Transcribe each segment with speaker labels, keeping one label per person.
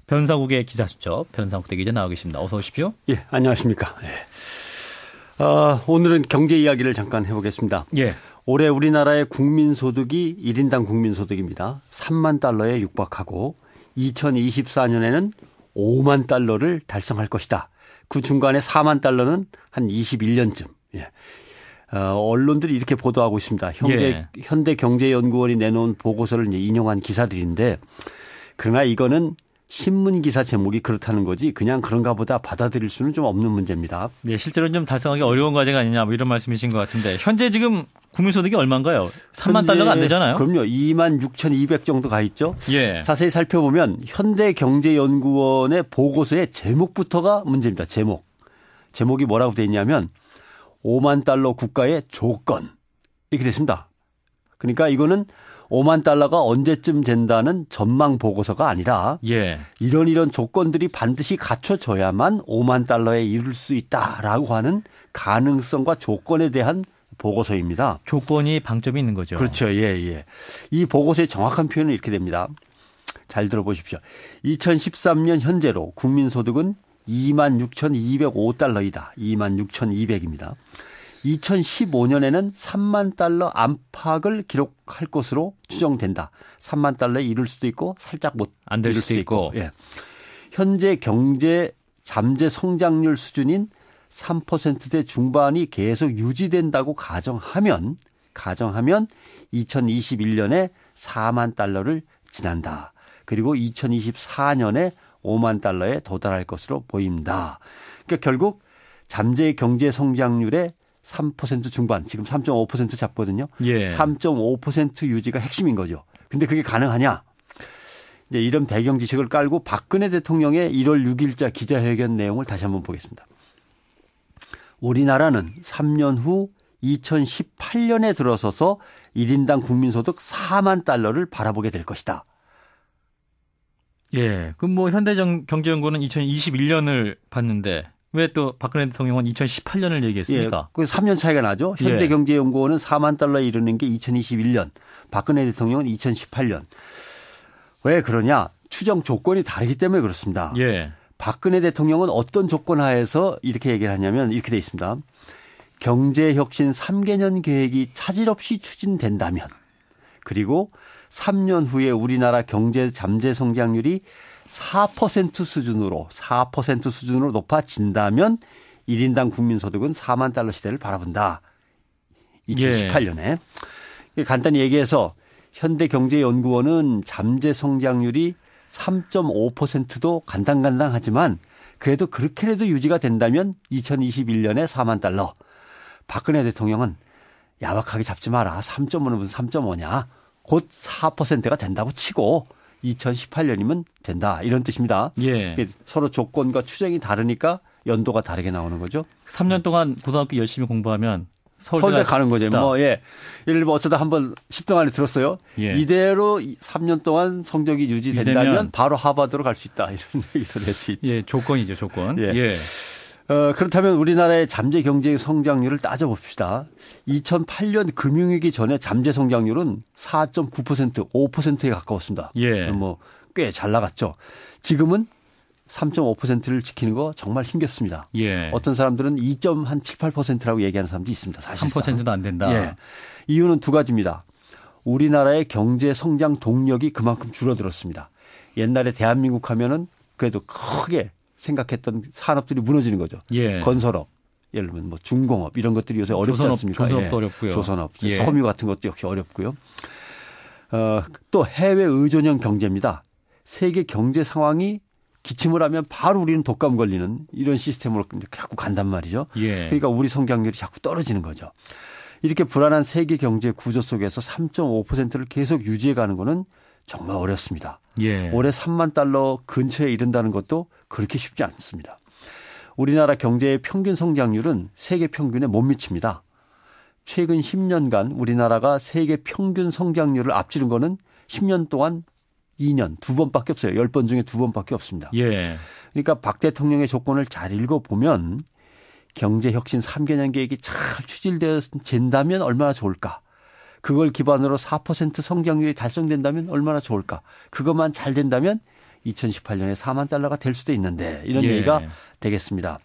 Speaker 1: 변상욱의 기자수첩, 변상욱 대기자 나와 계십니다. 어서 오십시오.
Speaker 2: 예, 안녕하십니까. 예. 오늘은 경제 이야기를 잠깐 해보겠습니다.
Speaker 1: 예.
Speaker 2: 올해 우리나라의 국민소득이 1인당 국민소득입니다. 3만 달러에 육박하고 2024년에는 5만 달러를 달성할 것이다. 그 중간에 4만 달러는 한 21년쯤. 예. 언론들이 이렇게 보도하고 있습니다. 현대경제연구원이 내놓은 보고서를 이제 인용한 기사들인데, 그러나 이거는 신문 기사 제목이 그렇다는 거지 그냥 그런가 보다 받아들일 수는 좀 없는 문제입니다.
Speaker 1: 네, 실제로는 좀 달성하기 어려운 과제가 아니냐 뭐 이런 말씀이신 것 같은데, 현재 지금 국민소득이 얼마인가요? 3만 달러가 안 되잖아요.
Speaker 2: 그럼요. 2만 6,200 정도 가 있죠.
Speaker 1: 예.
Speaker 2: 자세히 살펴보면 현대경제연구원의 보고서의 제목부터가 문제입니다. 제목이 뭐라고 돼 있냐면 5만 달러 국가의 조건 이렇게 됐습니다. 그러니까 이거는 5만 달러가 언제쯤 된다는 전망 보고서가 아니라
Speaker 1: 예.
Speaker 2: 이런 조건들이 반드시 갖춰져야만 5만 달러에 이를 수 있다라고 하는 가능성과 조건에 대한 보고서입니다.
Speaker 1: 조건이 방점이 있는 거죠.
Speaker 2: 그렇죠. 예. 이 보고서의 정확한 표현은 이렇게 됩니다. 잘 들어보십시오. 2013년 현재로 국민소득은 26,205달러이다. 26,200입니다. 2015년에는 3만 달러 안팎을 기록할 것으로 추정된다. 3만 달러에 이를 수도 있고 살짝 못
Speaker 1: 안 될
Speaker 2: 이룰
Speaker 1: 수도 있고.
Speaker 2: 예. 현재 경제 잠재 성장률 수준인 3%대 중반이 계속 유지된다고 가정하면 2021년에 4만 달러를 지난다. 그리고 2024년에 5만 달러에 도달할 것으로 보입니다. 그러니까 결국 잠재 경제 성장률의 3% 중반, 지금 3.5% 잡거든요.
Speaker 1: 예.
Speaker 2: 3.5% 유지가 핵심인 거죠. 근데 그게 가능하냐? 이제 이런 배경 지식을 깔고 박근혜 대통령의 1월 6일자 기자회견 내용을 다시 한번 보겠습니다. 우리나라는 3년 후 2018년에 들어서서 1인당 국민소득 4만 달러를 바라보게 될 것이다.
Speaker 1: 예. 그럼 뭐 현대경제연구원은 2021년을 봤는데 왜 또 박근혜 대통령은 2018년을 얘기했습니까?
Speaker 2: 예, 그 3년 차이가 나죠. 현대경제연구원은 4만 달러에 이르는 게 2021년, 박근혜 대통령은 2018년. 왜 그러냐? 추정 조건이 다르기 때문에 그렇습니다.
Speaker 1: 예.
Speaker 2: 박근혜 대통령은 어떤 조건 하에서 이렇게 얘기를 하냐면 이렇게 돼 있습니다. 경제혁신 3개년 계획이 차질 없이 추진된다면, 그리고 3년 후에 우리나라 경제 잠재 성장률이 4% 수준으로 높아진다면 1인당 국민소득은 4만 달러 시대를 바라본다. 2018년에. 예. 간단히 얘기해서 현대경제연구원은 잠재 성장률이 3.5%도 간당간당하지만 그래도 그렇게라도 유지가 된다면 2021년에 4만 달러. 박근혜 대통령은 야박하게 잡지 마라. 3.5는 무슨 3.5냐. 곧 4%가 된다고 치고 2018년이면 된다. 이런 뜻입니다.
Speaker 1: 예.
Speaker 2: 서로 조건과 추정이 다르니까 연도가 다르게 나오는 거죠.
Speaker 1: 3년 동안 고등학교 열심히 공부하면
Speaker 2: 서울대 가는 거죠. 뭐, 예. 예를 들면 어쩌다 한번 10등 안에 들었어요.
Speaker 1: 예.
Speaker 2: 이대로 3년 동안 성적이 유지된다면 바로 하버드로 갈 수 있다. 이런 얘기도 낼 수 있죠.
Speaker 1: 예, 조건이죠, 조건.
Speaker 2: 예.
Speaker 1: 예.
Speaker 2: 그렇다면 우리나라의 잠재 경제 성장률을 따져봅시다. 2008년 금융위기 전에 잠재 성장률은 4.9%, 5%에 가까웠습니다.
Speaker 1: 예.
Speaker 2: 뭐 꽤 잘 나갔죠. 지금은 3.5%를 지키는 거 정말 힘겹습니다.
Speaker 1: 예.
Speaker 2: 어떤 사람들은 2.78%라고 얘기하는 사람도 있습니다. 사실상.
Speaker 1: 3%도 안 된다.
Speaker 2: 예. 이유는 두 가지입니다. 우리나라의 경제 성장 동력이 그만큼 줄어들었습니다. 옛날에 대한민국 하면은 그래도 크게 생각했던 산업들이 무너지는 거죠.
Speaker 1: 예.
Speaker 2: 건설업, 예를 들면 뭐 중공업 이런 것들이 요새 어렵지 않습니까?
Speaker 1: 조선업도 어렵고요.
Speaker 2: 조선업,
Speaker 1: 예.
Speaker 2: 섬유 같은 것도 역시 어렵고요. 또 해외 의존형 경제입니다. 세계 경제 상황이 기침을 하면 바로 우리는 독감 걸리는 이런 시스템으로 자꾸 간단 말이죠.
Speaker 1: 예.
Speaker 2: 그러니까 우리 성장률이 자꾸 떨어지는 거죠. 이렇게 불안한 세계 경제 구조 속에서 3.5%를 계속 유지해 가는 거는 정말 어렵습니다.
Speaker 1: 예.
Speaker 2: 올해 3만 달러 근처에 이른다는 것도 그렇게 쉽지 않습니다. 우리나라 경제의 평균 성장률은 세계 평균에 못 미칩니다. 최근 10년간 우리나라가 세계 평균 성장률을 앞지른 거는 10년 동안 2년, 2번밖에 없어요. 10번 중에 2번밖에 없습니다.
Speaker 1: 예.
Speaker 2: 그러니까 박 대통령의 조건을 잘 읽어보면 경제혁신 3개년 계획이 잘 추진된다면 얼마나 좋을까. 그걸 기반으로 4% 성장률이 달성된다면 얼마나 좋을까. 그것만 잘 된다면 2018년에 4만 달러가 될 수도 있는데 이런
Speaker 1: 예.
Speaker 2: 얘기가 되겠습니다.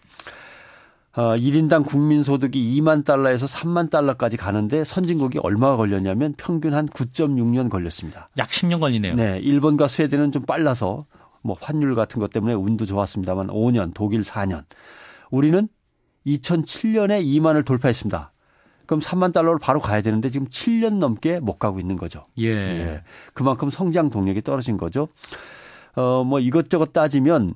Speaker 2: 1인당 국민소득이 2만 달러에서 3만 달러까지 가는데 선진국이 얼마가 걸렸냐면 평균 한 9.6년 걸렸습니다.
Speaker 1: 약 10년 걸리네요.
Speaker 2: 네, 일본과 스웨덴은 좀 빨라서 뭐 환율 같은 것 때문에 운도 좋았습니다만 5년, 독일 4년. 우리는 2007년에 2만을 돌파했습니다. 그럼 3만 달러로 바로 가야 되는데 지금 7년 넘게 못 가고 있는 거죠.
Speaker 1: 예.
Speaker 2: 예. 그만큼 성장 동력이 떨어진 거죠. 뭐 이것저것 따지면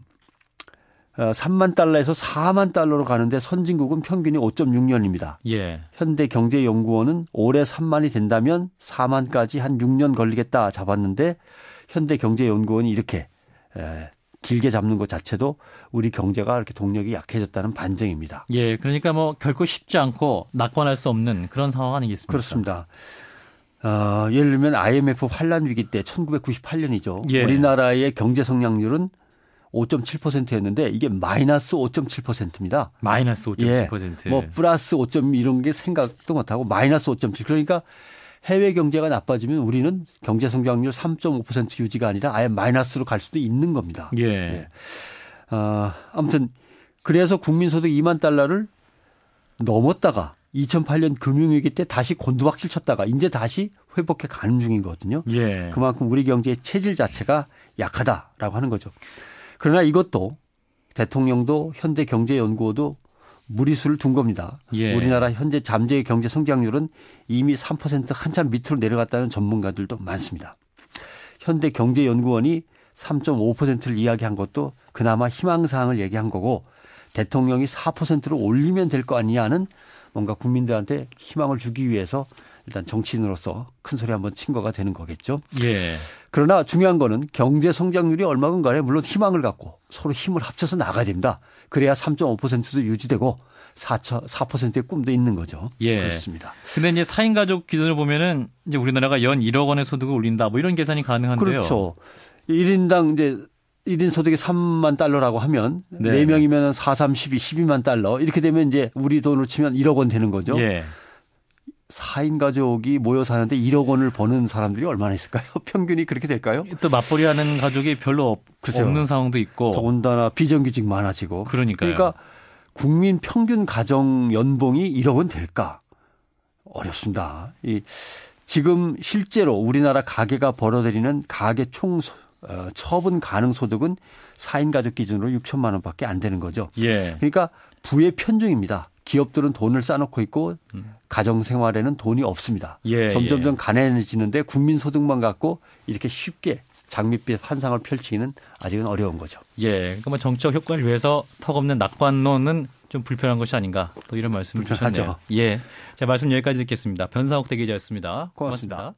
Speaker 2: 3만 달러에서 4만 달러로 가는데 선진국은 평균이 5.6년입니다.
Speaker 1: 예.
Speaker 2: 현대경제연구원은 올해 3만이 된다면 4만까지 한 6년 걸리겠다 잡았는데 현대경제연구원이 이렇게 길게 잡는 것 자체도 우리 경제가 이렇게 동력이 약해졌다는 반증입니다.
Speaker 1: 예. 그러니까 뭐 결코 쉽지 않고 낙관할 수 없는 그런 상황 아니겠습니까?
Speaker 2: 그렇습니다. 예를 들면 IMF 환란 위기 때 1998년이죠.
Speaker 1: 예.
Speaker 2: 우리나라의 경제 성장률은 5.7%였는데 이게 마이너스 5.7%입니다.
Speaker 1: 마이너스 5.7%.
Speaker 2: 예, 뭐 플러스 5. 이런 게 생각도 못하고 마이너스 5.7. 그러니까 해외 경제가 나빠지면 우리는 경제 성장률 3.5% 유지가 아니라 아예 마이너스로 갈 수도 있는 겁니다.
Speaker 1: 예.
Speaker 2: 예. 아무튼 그래서 국민소득 2만 달러를 넘었다가 2008년 금융위기 때 다시 곤두박질 쳤다가 이제 다시 회복해 가는 중이거든요.
Speaker 1: 예.
Speaker 2: 그만큼 우리 경제의 체질 자체가 약하다라고 하는 거죠. 그러나 이것도 대통령도 현대경제연구원도 무리수를 둔 겁니다.
Speaker 1: 예.
Speaker 2: 우리나라 현재 잠재의 경제 성장률은 이미 3% 한참 밑으로 내려갔다는 전문가들도 많습니다. 현대경제연구원이 3.5%를 이야기한 것도 그나마 희망사항을 얘기한 거고 대통령이 4%로 올리면 될 거 아니냐는 뭔가 국민들한테 희망을 주기 위해서 일단 정치인으로서 큰 소리 한번 친 거가 되는 거겠죠.
Speaker 1: 예.
Speaker 2: 그러나 중요한 거는 경제 성장률이 얼마건 간에 물론 희망을 갖고 서로 힘을 합쳐서 나가야 됩니다. 그래야 3.5%도 유지되고 4%의 꿈도 있는 거죠.
Speaker 1: 예.
Speaker 2: 그렇습니다.
Speaker 1: 근데 이제 4인 가족 기준을 보면은 이제 우리나라가 연 1억 원의 소득을 올린다 뭐 이런 계산이 가능한데요.
Speaker 2: 그렇죠. 1인당 이제 1인 소득이 3만 달러라고 하면
Speaker 1: 네.
Speaker 2: 4명이면 4, 3, 12, 12만 달러. 이렇게 되면 이제 우리 돈으로 치면 1억 원 되는 거죠.
Speaker 1: 예.
Speaker 2: 4인 가족이 모여 사는데 1억 원을 버는 사람들이 얼마나 있을까요? 평균이 그렇게 될까요?
Speaker 1: 또 맞벌이 하는 가족이 별로 없는 상황도 있고.
Speaker 2: 더군다나 비정규직 많아지고.
Speaker 1: 그러니까요.
Speaker 2: 그러니까 국민 평균 가정 연봉이 1억 원 될까? 어렵습니다. 지금 실제로 우리나라 가계가 벌어들이는 가계 총 처분 가능 소득은 4인 가족 기준으로 6천만 원밖에 안 되는 거죠.
Speaker 1: 예.
Speaker 2: 그러니까 부의 편중입니다. 기업들은 돈을 쌓아놓고 있고 가정 생활에는 돈이 없습니다.
Speaker 1: 예,
Speaker 2: 점점점
Speaker 1: 예.
Speaker 2: 가난해지는데 국민 소득만 갖고 이렇게 쉽게 장밋빛 환상을 펼치기는 아직은 어려운 거죠.
Speaker 1: 예. 그러니까 뭐 정치적 효과를 위해서 턱없는 낙관론은 좀 불편한 것이 아닌가 또 이런 말씀을
Speaker 2: 불편하죠.
Speaker 1: 주셨네요. 예. 자, 말씀 여기까지 듣겠습니다. 변상욱 대기자였습니다.
Speaker 2: 고맙습니다.